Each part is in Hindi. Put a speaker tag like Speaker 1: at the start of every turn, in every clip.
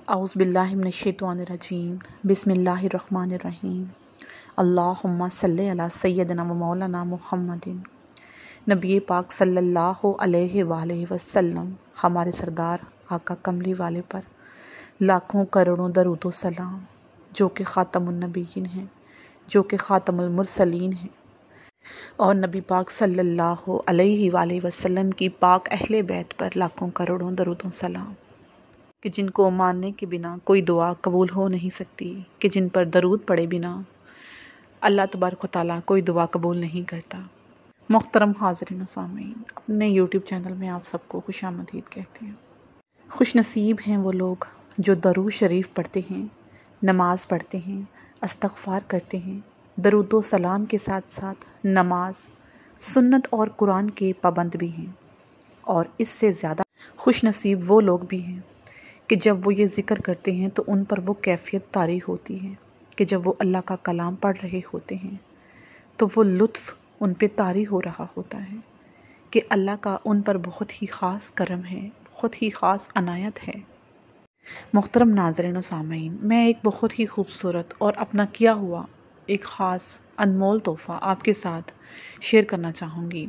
Speaker 1: औज़ुबिल्लाहि मिनश्शैतानिर्रजीम बिस्मिल्लाहिर्रहमानिर्रहीम अल्लाहुम्मा सल्लि अला सय्यदिना व मौलाना मुहम्मदिन। नबी पाक सल्लल्लाहु अलैहि वसल्लम हमारे सरदार आका कमली वाले पर लाखों करोड़ों दरूद व सलाम, जो कि ख़ातमुन नबीयीन हैं, जो कि ख़ातमुल मुरसलीन हैं, और नबी पाक सल्लल्लाहु अलैहि वसल्लम की पाक अहले बैत पर लाखों करोड़ों दरूद व सलाम, कि जिनको मानने के बिना कोई दुआ कबूल हो नहीं सकती, कि जिन पर दरूद पड़े बिना अल्लाह तबारक व तआला कोई दुआ कबूल नहीं करता। मोहतरम हाज़रीन व सामीन, अपने यूट्यूब चैनल में आप सबको खुशामदीद कहते हैं। खुश नसीब हैं वो लोग जो दरूद शरीफ पढ़ते हैं, नमाज पढ़ते हैं, इस्तग़फ़ार करते हैं, दरूद व सलाम के साथ साथ नमाज, सुन्नत और कुरान के पाबंद भी हैं। और इससे ज़्यादा खुश नसीब वो लोग भी हैं कि जब वो ये ज़िक्र करते हैं तो उन पर वो कैफियत तारी होती है कि जब वो अल्लाह का कलाम पढ़ रहे होते हैं तो वो लुत्फ़ उन पे तारी हो रहा होता है कि अल्लाह का उन पर बहुत ही ख़ास करम है, बहुत ही ख़ास अनायत है। मोहतरम नाज़रीन व सामीन, मैं एक बहुत ही खूबसूरत और अपना किया हुआ एक ख़ास अनमोल तोहफ़ा आपके साथ शेयर करना चाहूँगी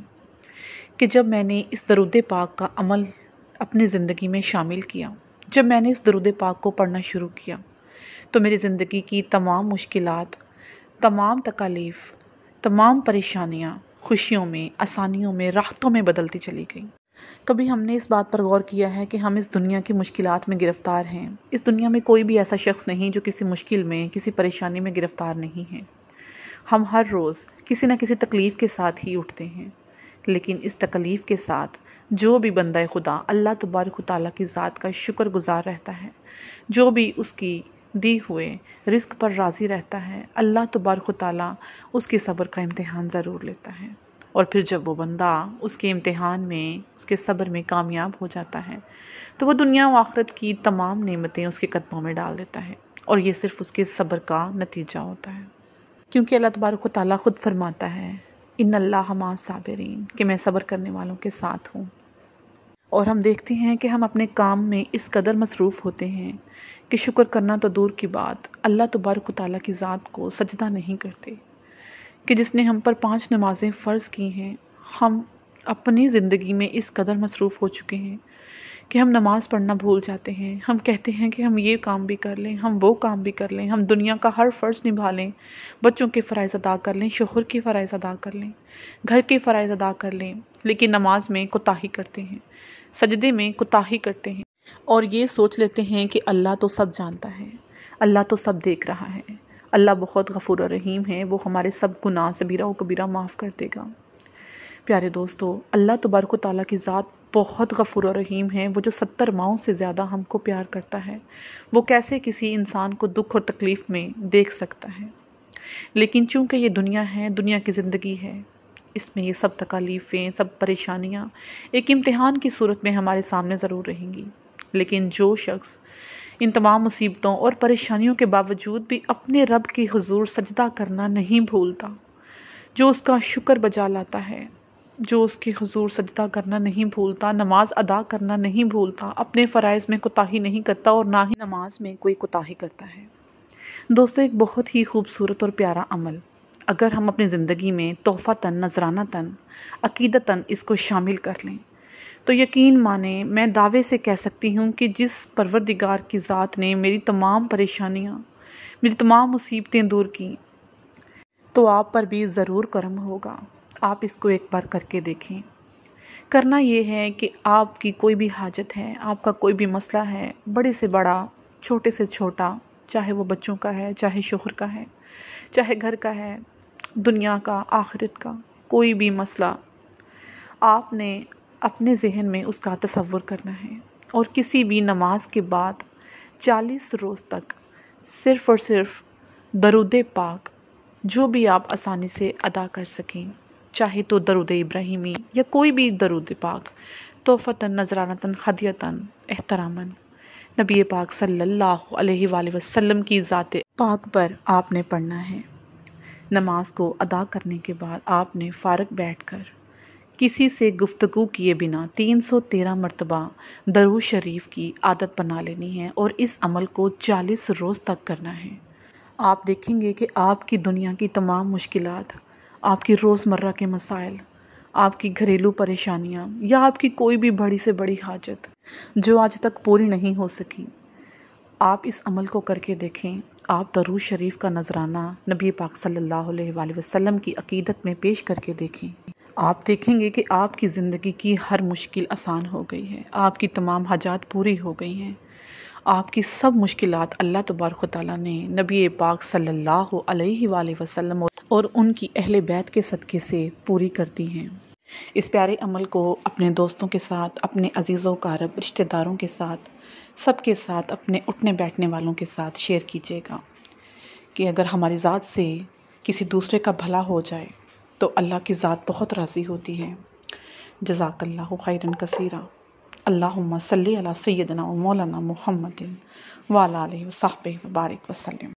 Speaker 1: कि जब मैंने इस दरूद पाक का अमल अपनी ज़िंदगी में शामिल किया, जब मैंने इस दरूद पाक को पढ़ना शुरू किया तो मेरी ज़िंदगी की तमाम मुश्किलात, तमाम तकालीफ़, तमाम परेशानियाँ खुशियों में, आसानियों में, राहतों में बदलती चली गई। कभी हमने इस बात पर गौर किया है कि हम इस दुनिया की मुश्किलात में गिरफ़्तार हैं। इस दुनिया में कोई भी ऐसा शख्स नहीं जो किसी मुश्किल में, किसी परेशानी में गिरफ़्तार नहीं है। हम हर रोज़ किसी न किसी तकलीफ़ के साथ ही उठते हैं, लेकिन इस तकलीफ़ के साथ जो भी बंदा खुदा अल्लाह तबारक व तआला की ज़ात का शुक्रगुज़ार रहता है, जो भी उसकी दी हुए रिज़्क़ पर राज़ी रहता है, अल्लाह तबारक व तआला उसके सब्र का इम्तिहान ज़रूर लेता है। और फिर जब वो बंदा उसके इम्तिहान में, उसके सब्र में कामयाब हो जाता है तो वो दुनिया व आखिरत की तमाम नेमतें उसके कदमों में डाल देता है। और ये सिर्फ़ उसके सब्र का नतीजा होता है, क्योंकि अल्लाह तबारक व तआला ख़ुद फरमाता है इन्नल्लाह मअ साबिरीन, कि मैं सब्र करने वालों के साथ हूँ। और हम देखते हैं कि हम अपने काम में इस कदर मसरूफ़ होते हैं कि शुक्र करना तो दूर की बात, अल्लाह तबारक व तआला की ज़ात को सजदा नहीं करते। कि जिसने हम पर 5 नमाज़ें फ़र्ज़ की हैं, हम अपनी ज़िंदगी में इस कदर मसरूफ़ हो चुके हैं कि हम नमाज़ पढ़ना भूल जाते हैं। हम कहते हैं कि हम ये काम भी कर लें, हम वो काम भी कर लें, हम दुनिया का हर फ़र्ज़ निभा लें, बच्चों के फ़राइज़ अदा कर लें, शोहर के फ़राइज़ अदा कर लें, घर के फ़राइज़ अदा कर लें, लेकिन नमाज में कोताही करते हैं, सजदे में कोताही करते हैं और ये सोच लेते हैं कि अल्लाह तो सब जानता है, अल्लाह तो सब देख रहा है, अल्लाह बहुत गफ़ूर और रहीम है, वो हमारे सब गुनाह सगीरा व कबीरा माफ़ कर देगा। प्यारे दोस्तों, अल्लाह तबारक व तआला की ज़ात बहुत गफ़ूर और रहीम है। वो जो 70 माओं से ज़्यादा हमको प्यार करता है, वो कैसे किसी इंसान को दुख और तकलीफ़ में देख सकता है। लेकिन चूँकि ये दुनिया है, दुनिया की ज़िंदगी है, इसमें ये सब तकालीफ़ें, सब परेशानियाँ एक इम्तिहान की सूरत में हमारे सामने ज़रूर रहेंगी। लेकिन जो शख्स इन तमाम मुसीबतों और परेशानियों के बावजूद भी अपने रब के हुज़ूर सजदा करना नहीं भूलता, जो उसका शुक्र बजा लाता है, जो उसके हुज़ूर सजदा करना नहीं भूलता, नमाज अदा करना नहीं भूलता, अपने फ़राइज़ में कोताही नहीं करता और ना ही नमाज में कोई कोताही करता है। दोस्तों, एक बहुत ही खूबसूरत और प्यारा अमल अगर हम अपनी ज़िंदगी में तोहफ़तन, नज़रानतन, अक़ीदतन इसको शामिल कर लें तो यकीन माने, मैं दावे से कह सकती हूँ कि जिस परवरदिगार की ज़ात ने मेरी तमाम परेशानियाँ, मेरी तमाम मुसीबतें दूर की, तो आप पर भी ज़रूर करम होगा। आप इसको एक बार करके देखें। करना ये है कि आपकी कोई भी हाजत है, आपका कोई भी मसला है, बड़े से बड़ा, छोटे से छोटा, चाहे वो बच्चों का है, चाहे शोहर का है, चाहे घर का है, दुनिया का, आखिरत का, कोई भी मसला, आपने अपने ज़हन में उसका तसव्वुर करना है और किसी भी नमाज के बाद 40 रोज़ तक सिर्फ़ और सिर्फ दरूद पाक जो भी आप आसानी से अदा कर सकें, चाहे तो दरूद इब्राहिमी या कोई भी दरूद पाक, तोहफ़तन, नज़रानतन, हदियतन, एहतरामन, नबी पाक सल्लल्लाहु अलैहि वसल्लम की ज़ात पाक पर आपने पढ़ना है। नमाज को अदा करने के बाद आपने फ़ारग बैठकर किसी से गुफ्तगू किए बिना 313 मरतबा दरूद शरीफ की आदत बना लेनी है और इस अमल को 40 रोज़ तक करना है। आप देखेंगे कि आपकी दुनिया की तमाम मुश्किलात, आपकी रोज़मर्रा के मसाइल, आपकी घरेलू परेशानियां या आपकी कोई भी बड़ी से बड़ी हाजत जो आज तक पूरी नहीं हो सकी, आप इस अमल को करके देखें। आप दरूद शरीफ का नजराना नबी पाक सल्लल्लाहु अलैहि वसल्लम की अकीदत में पेश करके देखें। आप देखेंगे कि आपकी ज़िंदगी की हर मुश्किल आसान हो गई है, आपकी तमाम हाजात पूरी हो गई हैं। आपकी सब मुश्किलात अल्लाह तबारक व तआला ने नबी पाक सल्लल्लाहु अलैहि वसल्लम और उनकी अहले बैत के सदक़े से पूरी कर दी हैं। इस प्यारे अमल को अपने दोस्तों के साथ, अपने अजीज़ों कारब रिश्तेदारों के साथ, सबके साथ, अपने उठने बैठने वालों के साथ शेयर कीजिएगा कि अगर हमारी ज़ात से किसी दूसरे का भला हो जाए तो अल्लाह की ज़ात बहुत राज़ी होती है। जज़ाकल्लाहु खैरन कसीरा। अल्लाहुम्मा सल्ली अला सय्यदना व मौलाना मुहम्मदिन व अला आलिहि व सहबिहि व बारिक वसल्लम।